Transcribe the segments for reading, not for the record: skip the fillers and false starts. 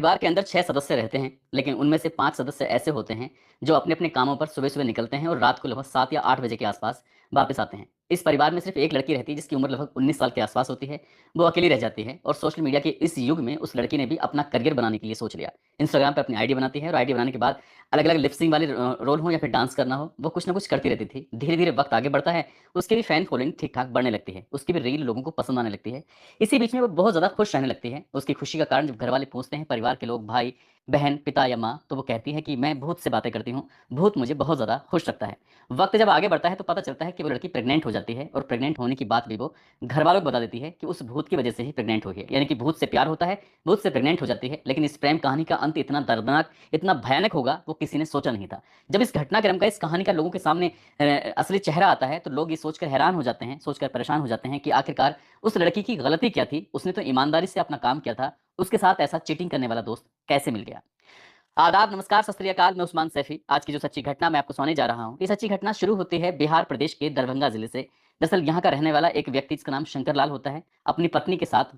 परिवार के अंदर 6 सदस्य रहते हैं, लेकिन उनमें से 5 सदस्य ऐसे होते हैं जो अपने-अपने कामों पर सुबह-सुबह निकलते हैं और रात को लगभग 7 या 8 बजे के आसपास वापस आते हैं। इस परिवार में सिर्फ़ एक लड़की रहती है जिसकी उम्र लगभग 19 साल के आसपास होती है। वो अकेली रह जाती है और सोशल मीडिया के इस युग में उस लड़की ने भी अपना करियर बनाने के लिए सोच लिया। इंस्टाग्राम पे अपनी आईडी बनाती है और आईडी बनाने के बाद अलग-अलग लिप सिंक वाले रोल हो या फिर डांस करना हो, वो कुछ न कुछ करती रहती थी। धीरे-धीरे वक़्त आगे बढ़ता है, उसकी भी फैन फॉलोइंग ठीक-ठाक बढ़ने लगती है। उसकी भी रील लोगों को पसंद आने लगती है। इसी बीच में वो बहुत ज़्यादा खुश रहने लगती है। उसकी खुशी का कारण जब घरवाले पूछते हैं, परिवार के लोग, भाई, बहन, पिता या माँ, तो वो कहती है कि मैं भूत से बातें करती हूँ, भूत मुझे बहुत ज़्यादा खुश रखता है। वक़्त जब आगे बढ़ता है तो पता चलता है कि वो लड़की प्रेग्नेंट हो जाती है और प्रेग्नेंट होने की बात भी वो घरवालों को बता देती है कि उस भूत की वजह से ही प्रेग्नेंट हुई है। यानी कि भूत से प्यार होता है, भूत से प्रेग्नेंट हो जाती है, लेकिन इस प्रेम कहानी का अंत इतना दर्दनाक, इतना भयानक होगा, वो किसी ने सोचा नहीं था। जब इस घटनाक्रम का, इस कहानी का लोगों के सामने असली चेहरा आता है, तो लोग ये सोचकर हैरान हो जाते हैं, सोचकर परेशान हो जाते हैं कि आखिरकार उस लड़की की गलती क्या थी? उसने तो ईमानदारी से अपना काम किया था, उसके साथ ऐसा चीटिंग करने वाला दोस्त कैसे मिल गया? आदाब, नमस्कार, सत श्री अकाल, मैं उस्मान सैफी। आज की जो सच्ची घटना मैं आपको सुनाने जा रहा हूँ, ये सच्ची घटना शुरू होती है बिहार प्रदेश के दरभंगा ज़िले से। दरअसल यहाँ का रहने वाला एक व्यक्ति जिसका नाम शंकर लाल होता है, अपनी पत्नी के साथ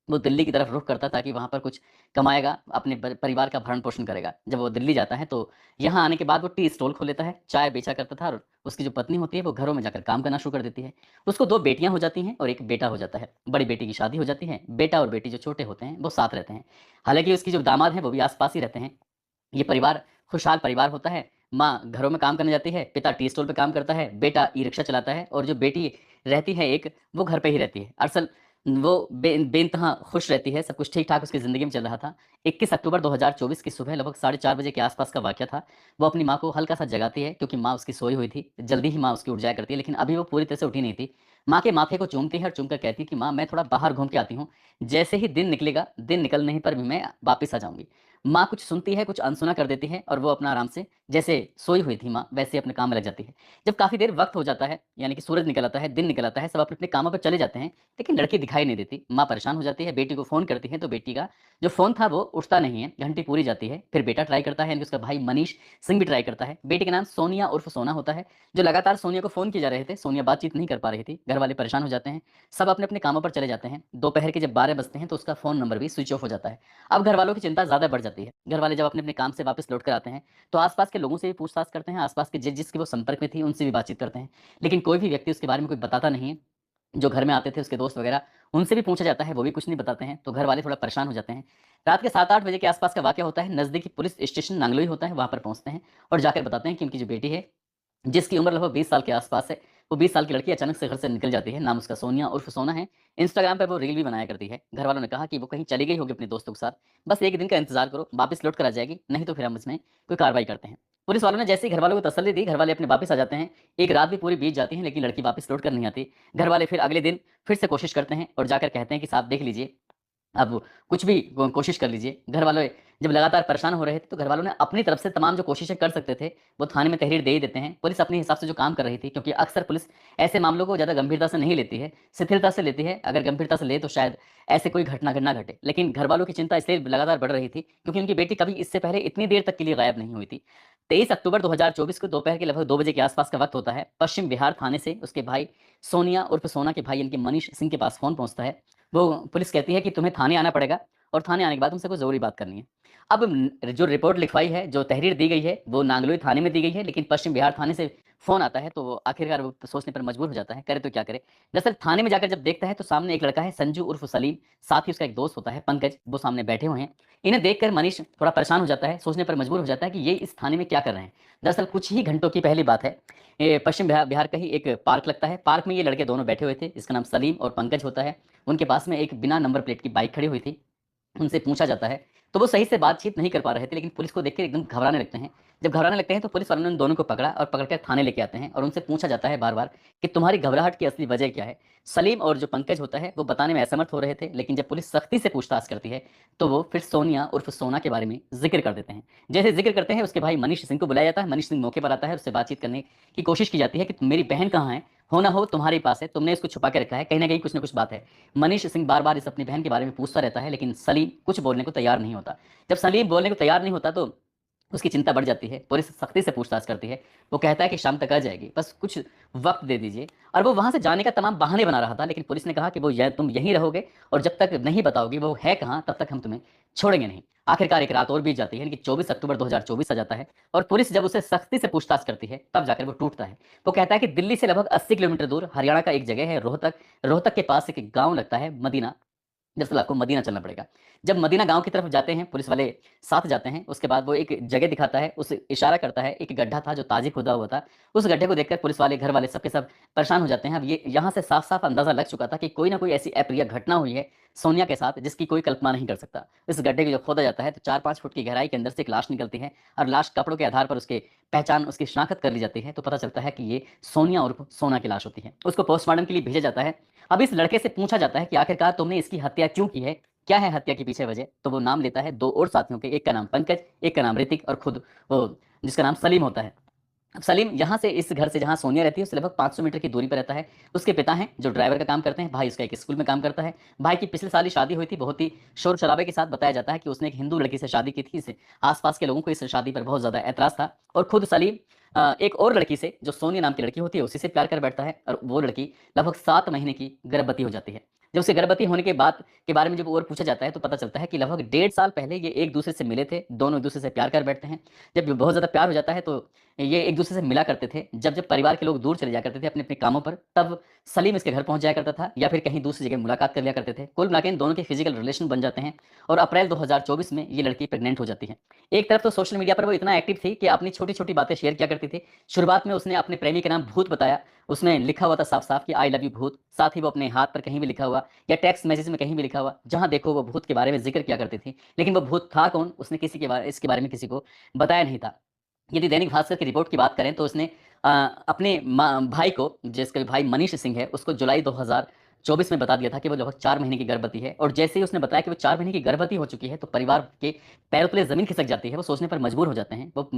वो दिल्ली की तरफ रुख करता ताकि वहाँ पर कुछ कमाएगा, अपने परिवार का भरण-पोषण करेगा। जब वो दिल्ली जाता है तो यहाँ आने के बाद वो टी स्टॉल खोल लेता है, चाय बेचा करता था और उसकी जो पत्नी होती है वो घरों में जाकर काम करना शुरू कर देती है। उसको 2 बेटियाँ हो जाती हैं और 1 बेटा हो जाता है। बड़ी बेटी की शादी हो जाती है, बेटा और बेटी जो छोटे होते हैं वो साथ रहते हैं। हालाँकि उसकी जो दामाद हैं वो भी आस-पास ही रहते हैं। ये परिवार खुशहाल परिवार होता है। माँ घरों में काम करने जाती है, पिता टी स्टॉल पे काम करता है, बेटा ई-रिक्शा चलाता है और जो बेटी रहती है एक, वो घर पे ही रहती है। असल वो बेइंतहा खुश रहती है, सब कुछ ठीक-ठाक उसकी ज़िंदगी में चल रहा था। 21 अक्टूबर 2024 की सुबह लगभग साढ़े 4 बजे के आस-पास का वाक़या था। वो अपनी माँ को हल्का-सा जगाती है क्योंकि माँ उसकी सोई हुई थी। जल्दी ही माँ उसकी उठ जाया करती है, लेकिन अभी वो पूरी तरह से उठी नहीं थी। माँ के माथे को चूमती है और चूम कर कहती है कि माँ मैं थोड़ा बाहर घूम के आती हूँ। जैसे ही दिन निकलेगा, दिन निकलने ही पर भी मैं वापिस आ जाऊँगी। माँ कुछ सुनती है, कुछ अनसुना कर देती है और वो अपना आराम से, जैसे सोई हुई थी माँ, वैसे ही अपने काम में लग जाती है। जब काफ़ी देर वक़्त हो जाता है, यानी कि सूरज निकल आता है, दिन निकल आता है, सब अपने-अपने कामों पर चले जाते हैं, लेकिन लड़की दिखाई नहीं देती। माँ परेशान हो जाती है, बेटी को फ़ोन करती है, तो बेटी का जो फ़ोन था वो उठता नहीं है, घंटी पूरी जाती है। फिर बेटा ट्राई करता है, यानी कि उसका भाई मनीष सिंह भी ट्राई करता है। बेटी का नाम सोनिया उर्फ़ सोना होता है, जो लगातार सोनिया को फ़ोन किए जा रहे थे। सोनिया बातचीत नहीं कर पा रही थी, घरवाले परेशान हो जाते हैं, सब अपने-अपने कामों पर चले जाते हैं। दोपहर के जब 12 बजते हैं, तो उसका फ़ोन नंबर भी स्विच ऑफ हो जाता है। अब घरवालों की चिंता ज़्यादा बढ़ जाती है। घरवाले जब अपने-अपने काम से वापस लौट कर आते हैं, तो आस-पास के लोगों से भी पूछताछ करते हैं, आस-पास के जिसके वो संपर्क में थी, उनसे भी बातचीत करते हैं। लेकिन कोई भी व्यक्ति उसके बारे में कुछ बताता नहीं है। जो घर में आते थे उसके दोस्त वगैरह, उनसे भी पूछा जाता है, वो भी कुछ नहीं बताते हैं, तो घरवाले थोड़ा परेशान हो जाते हैं। रात के 7-8 बजे के आस-पास का वाक़या होता है, नज़दीकी पुलिस स्टेशन नांगलोई होता है, वहाँ पर पहुँचते हैं और जाकर बताते हैं कि उनकी जो बेटी है, जिसकी उम्र लगभग 20 साल के आस-पास है, वो 20 साल की लड़की अचानक से घर से निकल जाती है। नाम उसका सोनिया उर्फ़ सोना है। इंस्टाग्राम पे वो रील भी बनाया करती है। घरवालों ने कहा कि वो कहीं चली गई होगी अपने दोस्तों के साथ। बस 1 दिन का इंतज़ार करो, वापस लौट कर आ जाएगी, नहीं तो फिर हम इसमें कोई कार्रवाई करते हैं। पुलिस वालों ने जैसे ही घरवालों को तसल्ली दी, घरवाले अपने वापस आ जाते हैं। एक रात भी पूरी बीत जाती है, लेकिन लड़की वापस लौट कर नहीं आती। घरवाले फिर अगले दिन फिर से कोशिश करते हैं और जाकर कहते हैं कि साहब देख लीजिए, अब कुछ भी कोशिश कर लीजिए। घरवाले जब लगातार परेशान हो रहे थे, तो घरवालों ने अपनी तरफ से तमाम जो कोशिशें कर सकते थे, वो थाने में तहरीर दे ही देते हैं। पुलिस अपने हिसाब से जो काम कर रही थी, क्योंकि अक्सर पुलिस ऐसे मामलों को ज़्यादा गंभीरता से नहीं लेती है, शिथिलता से लेती है। अगर गंभीरता से ले तो शायद ऐसे कोई घटना ना घटे। लेकिन घरवालों की चिंता इसलिए लगातार बढ़ रही थी, क्योंकि उनकी बेटी कभी इससे पहले इतनी देर तक के लिए गायब नहीं हुई थी। 23 अक्टूबर 2024 को दोपहर के लगभग 2 बजे के आस-पास का वक़्त होता है। पश्चिम बिहार थाने से उसके भाई सोनिया उर्फ़ सोना के भाई यानी कि मनीष सिंह के पास फ़ोन पहुँचता है। वो पुलिस कहती है कि तुम्हें थाने आना पड़ेगा और थाने आने के बाद तुमसे कोई ज़रूरी बात करनी है। अब जो रिपोर्ट लिखवाई है, जो तहरीर दी गई है, वो नांगलोई थाने में दी गई है, लेकिन पश्चिम बिहार थाने से फ़ोन आता है, तो वो आखिरकार वो सोचने पर मजबूर हो जाता है, करे तो क्या करे? दरअसल थाने में जाकर जब देखता है, तो सामने एक लड़का है संजू उर्फ़ सलीम, साथ ही उसका एक दोस्त होता है पंकज, वो सामने बैठे हुए हैं। इन्हें देखकर मनीष थोड़ा परेशान हो जाता है, सोचने पर मजबूर हो जाता है कि ये इस थाने में क्या कर रहे हैं? दरअसल कुछ ही घंटों की पहली बात है, ये पश्चिम बिहार बिहार का ही एक पार्क लगता है, पार्क में ये लड़के दोनों बैठे हुए थे, जिसका नाम सलीम और पंकज होता है। उनके पास में एक बिना नंबर प्लेट की बाइक खड़ी हुई थी। उनसे पूछा जाता है, तो वो सही से बातचीत नहीं कर पा रहे थे, लेकिन पुलिस को देख के एकदम घबराने लगते हैं। जब घबराने लगते हैं, तो पुलिस वालों ने उन दोनों को पकड़ा और पकड़ कर थाने लेके आते हैं और उनसे पूछा जाता है बार-बार कि तुम्हारी घबराहट की असली वजह क्या है? सलीम और जो पंकज होता है, वो बताने में असमर्थ हो रहे थे, लेकिन जब पुलिस सख्ती से पूछताछ करती है, तो वो फिर सोनिया उर्फ़ सोना के बारे में ज़िक्र कर देते हैं। जैसे ज़िक्र करते हैं, उसके भाई मनीष सिंह को बुलाया जाता है, मनीष सिंह मौके पर आता है, उससे बातचीत करने की कोशिश की जाती है कि मेरी बहन कहाँ है? हो ना हो तुम्हारे ही पास है, तुमने इसको छुपा के रखा है, कहीं न कहीं कुछ न कुछ बात है। मनीष सिंह बार-बार इस अपनी बहन के बारे में पूछता रहता है, लेकिन सलीम कुछ बोलने को तैयार नहीं होता। जब सलीम बोलने को तैयार नहीं होता, तो उसकी चिंता बढ़ जाती है, पुलिस सख्ती से पूछताछ करती है। वो कहता है कि शाम तक आ जाएगी, बस कुछ वक़्त दे दीजिए। और वो वहाँ से जाने का तमाम बहाने बना रहा था, लेकिन पुलिस ने कहा कि वो तुम यहीं रहोगे और जब तक नहीं बताओगी वो है कहाँ, तब तक हम तुम्हें छोड़ेंगे नहीं। आखिरकार एक रात और बीत जाती है, यानी कि 24 अक्टूबर 2024 आ जाता है और पुलिस जब उसे सख्ती से पूछताछ करती है तब जाकर वो टूटता है। वो कहता है कि दिल्ली से लगभग 80 किलोमीटर दूर हरियाणा का एक जगह है रोहतक, रोहतक के पास एक गाँव लगता है मदीना। दरअसल आपको मदीना चलना पड़ेगा। जब मदीना गाँव की तरफ जाते हैं, पुलिस वाले साथ जाते हैं, उसके बाद वो एक जगह दिखाता है, उस इशारा करता है, एक गड्ढा था जो ताज़ी खुदा हुआ था। उस गड्ढे को देखकर पुलिस वाले, घर वाले सब के सब परेशान हो जाते हैं। अब ये यहाँ से साफ-साफ अंदाज़ा लग चुका था कि कोई न कोई ऐसी अप्रिय घटना हुई है सोनिया के साथ जिसकी कोई कल्पना नहीं कर सकता। इस गड्ढे को जब खोदा जाता है तो 4-5 फुट की गहराई के अंदर से एक लाश निकलती है और लाश कपड़ों के आधार पर उसके पहचान, उसकी शिनाख्त कर ली जाती है, तो पता चलता है कि ये सोनिया उर्फ सोना की लाश होती है। उसको पोस्टमार्टम के लिए भेजा जाता है। अब इस लड़के से पूछा जाता है कि आखिरकार तुमने इसकी हत्या क्यों की है? क्या है हत्या के पीछे वजह? तो वो नाम लेता है 2 और साथियों के, एक का नाम पंकज, एक का नाम ऋतिक और खुद वो जिसका नाम सलीम होता है। अब सलीम यहाँ से, इस घर से जहाँ सोनिया रहती है उससे लगभग 500 मीटर की दूरी पर रहता है। उसके पिता हैं जो ड्राइवर का काम करते हैं, भाई उसका एक स्कूल में काम करता है। भाई की पिछले साल ही शादी हुई थी, बहुत ही शोर-शराबे के साथ। बताया जाता है कि उसने एक हिंदू लड़की से शादी की थी। इस आस-पास के लोगों को इस शादी पर बहुत ज़्यादा ऐतराज़ था और खुद सलीम एक और लड़की से, जो सोनिया नाम की लड़की होती है, उसी से प्यार कर बैठता है और वो लड़की लगभग 7 महीने की गर्भवती हो जाती है। जब उसे गर्भवती होने के बाद के बारे में जब और पूछा जाता है तो पता चलता है कि लगभग 1.5 साल पहले ये एक-दूसरे से मिले थे, दोनों एक-दूसरे से प्यार कर बैठते हैं। जब बहुत ज़्यादा प्यार हो जाता है तो ये एक-दूसरे से मिला करते थे। जब परिवार के लोग दूर चले जाया करते थे अपने-अपने कामों पर, तब सलीम इसके घर पहुँच जाया करता था या फिर कहीं दूसरी जगह मुलाकात कर लिया करते थे। कुल मिला के इन दोनों के फिज़िकल रिलेशन बन जाते हैं और अप्रैल 2024 में ये लड़की प्रेग्नेंट हो जाती है। एक तरफ तो सोशल मीडिया पर वो इतना एक्टिव थी कि अपनी छोटी-छोटी बातें शेयर किया करती थी। शुरुआत में उसने अपने प्रेमी का नाम भूत बताया। उसमें लिखा हुआ था साफ-साफ कि आई लव यू भूत। साथ ही वो अपने हाथ पर कहीं भी लिखा हुआ या टेक्स्ट मैसेज में कहीं भी लिखा हुआ, जहाँ देखो वो भूत के बारे में ज़िक्र किया करती थी। लेकिन वो भूत था कौन? उसने इसके बारे में किसी को बताया नहीं था। यदि दैनिक भास्कर की रिपोर्ट की बात करें तो उसने अपने भाई को, जिसका भाई मनीष सिंह है, उसको जुलाई 2024 में बता दिया था कि वो लगभग 4 महीने की गर्भवती है और जैसे ही उसने बताया कि वो 4 महीने की गर्भवती हो चुकी है तो परिवार के पैरों तले ज़मीन खिसक जाती है। वो सोचने पर मजबूर हो जाते हैं। वो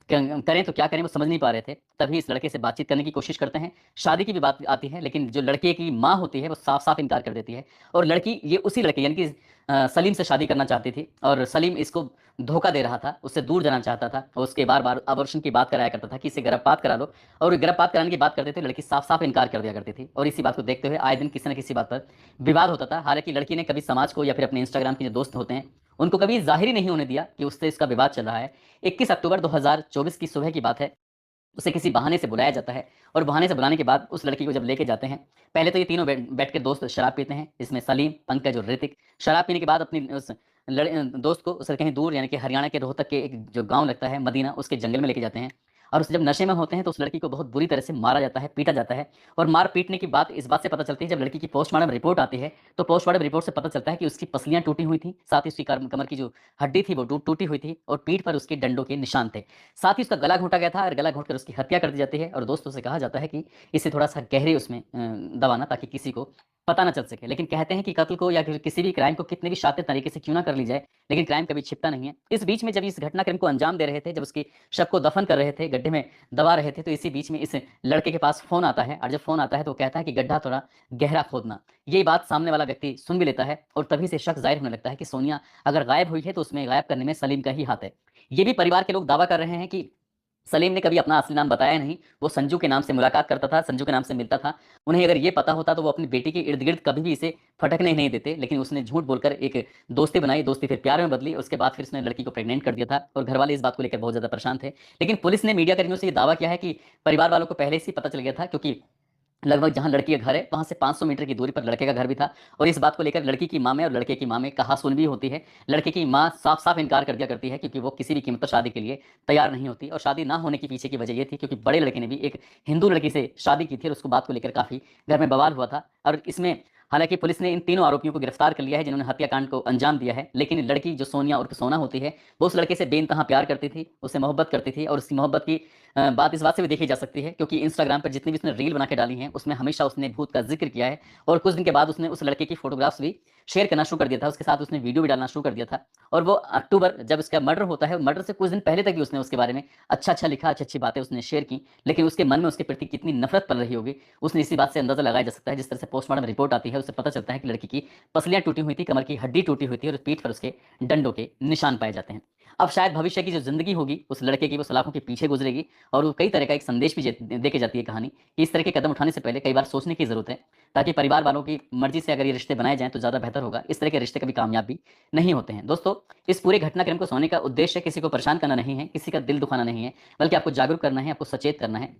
करें तो क्या करें, वो समझ नहीं पा रहे थे। तभी इस लड़के से बातचीत करने की कोशिश करते हैं। शादी की भी बात आती है, लेकिन जो लड़के की माँ होती है वो साफ-साफ इनकार कर देती है और लड़की ये उसी लड़के यानी कि सलीम से शादी करना चाहती थी और सलीम इसको धोखा दे रहा था, उससे दूर जाना चाहता था और उसके बार-बार अबॉर्शन की बात कराया करता था कि इसे गर्भपात करा लो, और गर्भपात कराने की बात करते थे, लड़की साफ-साफ इनकार कर दिया करती थी और इसी बात को देखते हुए आए दिन किसी न किसी बात पर विवाद होता था। हालाँकि लड़की ने कभी समाज को या फिर अपने इंस्टाग्राम के जो दोस्त होते हैं, उनको कभी ज़ाहिर ही नहीं होने दिया कि उससे इसका विवाद चल रहा है। 21 अक्टूबर 2024 की सुबह की बात है। उसे किसी बहाने से बुलाया जाता है और बहाने से बुलाने के बाद उस लड़की को जब लेके जाते हैं, पहले तो ये तीनों बैठ के दोस्त शराब पीते हैं, इसमें सलीम, पंकज और ऋतिक। शराब पीने के बाद अपनी उस दोस्त को उसे कहीं दूर, यानी कि हरियाणा के रोहतक के एक जो गाँव लगता है मदीना, उसके जंगल में लेके जाते हैं और उसे जब नशे में होते हैं तो उस लड़की को बहुत बुरी तरह से मारा जाता है, पीटा जाता है और मार पीटने की बात इस बात से पता चलती है जब लड़की की पोस्टमार्टम रिपोर्ट आती है, तो पोस्टमार्टम रिपोर्ट से पता चलता है कि उसकी पसलियाँ टूटी हुई थी, साथ ही उसकी कमर की जो हड्डी थी वो टूटी हुई थी और पीठ पर उसके डंडों के निशान थे। साथ ही उसका गला घोंटा गया था और गला घोंट कर उसकी हत्या कर दी जाती है और दोस्तों से कहा जाता है कि इसे थोड़ा-सा गहरे उसमें दबाना, ताकि किसी को पता ना चल सके। लेकिन कहते हैं कि कत्ल को या फिर किसी भी क्राइम को कितने भी शातिर तरीके से क्यों ना कर ली जाए, लेकिन क्राइम कभी छिपता नहीं है। इस बीच में जब इस घटनाक्रम को अंजाम दे रहे थे, जब उसके शव को दफन कर रहे थे, गड्ढे में दबा रहे थे, तो इसी बीच में इस लड़के के पास फ़ोन आता है और जब फ़ोन आता है तो वो कहता है कि गड्ढा थोड़ा गहरा खोदना। ये बात सामने वाला व्यक्ति सुन भी लेता है और तभी से शक ज़ाहिर होने लगता है कि सोनिया अगर गायब हुई है तो उसमें गायब करने में सलीम का ही हाथ है। ये भी परिवार के लोग दावा कर रहे हैं कि सलीम ने कभी अपना असली नाम बताया नहीं, वो संजू के नाम से मुलाकात करता था, संजू के नाम से मिलता था। उन्हें अगर ये पता होता तो वो अपनी बेटी के इर्द-गिर्द कभी भी इसे फटकने नहीं देते, लेकिन उसने झूठ बोलकर एक दोस्ती बनाई, दोस्ती फिर प्यार में बदली, उसके बाद फिर उसने लड़की को प्रेग्नेंट कर दिया था और घरवाले इस बात को लेकर बहुत ज़्यादा परेशान थे। लेकिन पुलिस ने मीडिया कर्मियों से ये दावा किया है कि परिवार वालों को पहले से ही पता चल गया था, क्योंकि लगभग जहाँ लड़की का घर है, वहाँ से 500 मीटर की दूरी पर लड़के का घर भी था और इस बात को लेकर लड़की की माँ में और लड़के की माँ में कहा-सुनी भी होती है। लड़के की माँ साफ-साफ इनकार कर दिया करती है, क्योंकि वो किसी भी कीमत पर शादी के लिए तैयार नहीं होती और शादी ना होने के पीछे की वजह ये थी क्योंकि बड़े लड़के ने भी एक हिंदू लड़की से शादी की थी और उसको बात को लेकर काफ़ी घर में बवाल हुआ था और इसमें हालाँकि पुलिस ने इन तीनों आरोपियों को गिरफ्तार कर लिया है जिन्होंने हत्याकांड को अंजाम दिया है। लेकिन लड़की जो सोनिया उर्फ सोना होती है, वो उस लड़के से बेइंतहा प्यार करती थी, उससे मोहब्बत करती थी और उसकी मोहब्बत की बात इस बात से भी देखी जा सकती है क्योंकि इंस्टाग्राम पर जितनी भी उसने रील बना के डाली हैं, उसमें हमेशा उसने भूत का ज़िक्र किया है और कुछ दिन के बाद उसने उस लड़के की फ़ोटोग्राफ्स भी शेयर करना शुरू कर दिया था, उसके साथ उसने वीडियो भी डालना शुरू कर दिया था और वो अक्टूबर जब उसका मर्डर होता है, मर्डर से कुछ दिन पहले तक भी उसने उसके बारे में अच्छा-अच्छा लिखा, अच्छी-अच्छी बातें उसने शेयर की, लेकिन उसके मन में उसके प्रति कितनी नफ़रत पल रही होगी, उसने इसी बात से अंदाज़ा लगाया जा सकता है। जिस तरह से पोस्टमार्टम रिपोर्ट आती है, उससे पता चलता है कि लड़की की पसलियाँ टूटी हुई थी, कमर की हड्डी टूटी हुई थी और पीठ पर उसके डंडों के निशान पाए जाते हैं। अब शायद भविष्य की जो ज़िंदगी होगी उस लड़के की वो सलाखों के पीछे गुज़रेगी और वो कई तरह का एक संदेश भी दे के जाती है कहानी कि इस तरह के कदम उठाने से पहले कई बार सोचने की ज़रूरत है, ताकि परिवार वालों की मर्ज़ी से अगर ये रिश्ते बनाए जाएँ तो ज़्यादा बेहतर होगा। इस तरह के रिश्ते कभी कामयाब भी नहीं होते हैं। दोस्तों, इस पूरे घटनाक्रम को सुनाने का उद्देश्य किसी को परेशान करना नहीं है, किसी का दिल दुखाना नहीं है, बल्कि आपको जागरूक करना है, आपको सचेत करना है